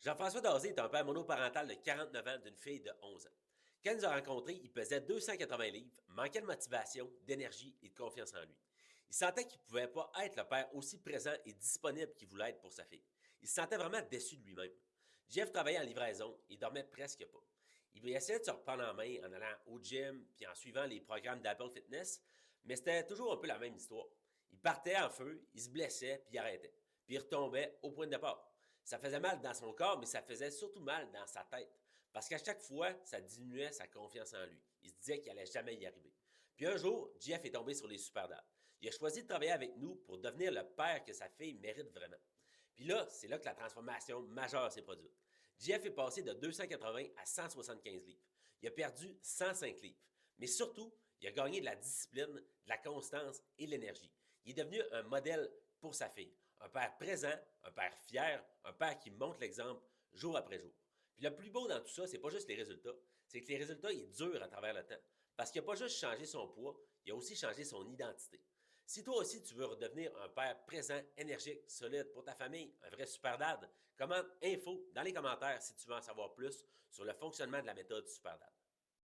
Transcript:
Jean-François Dazé est un père monoparental de 49 ans d'une fille de 11 ans. Quand il nous a rencontrés, il pesait 280 livres, manquait de motivation, d'énergie et de confiance en lui. Il sentait qu'il ne pouvait pas être le père aussi présent et disponible qu'il voulait être pour sa fille. Il se sentait vraiment déçu de lui-même. Jeff travaillait en livraison et dormait presque pas. Il essayait de se reprendre en main en allant au gym puis en suivant les programmes d'Apple Fitness, mais c'était toujours un peu la même histoire. Il partait en feu, il se blessait puis il arrêtait. Puis il retombait au point de départ. Ça faisait mal dans son corps, mais ça faisait surtout mal dans sa tête. Parce qu'à chaque fois, ça diminuait sa confiance en lui. Il se disait qu'il allait jamais y arriver. Puis un jour, Jeff est tombé sur les SuperDad. Il a choisi de travailler avec nous pour devenir le père que sa fille mérite vraiment. Puis là, c'est là que la transformation majeure s'est produite. Jeff est passé de 280 à 175 livres. Il a perdu 105 livres. Mais surtout, il a gagné de la discipline, de la constance et de l'énergie. Il est devenu un modèle pour sa fille. Un père présent, un père fier, un père qui montre l'exemple jour après jour. Puis le plus beau dans tout ça, c'est pas juste les résultats. C'est que les résultats, ils durent à travers le temps. Parce qu'il n'a pas juste changé son poids, il a aussi changé son identité. Si toi aussi tu veux redevenir un père présent, énergique, solide pour ta famille, un vrai super dad, commente info dans les commentaires si tu veux en savoir plus sur le fonctionnement de la méthode super dad.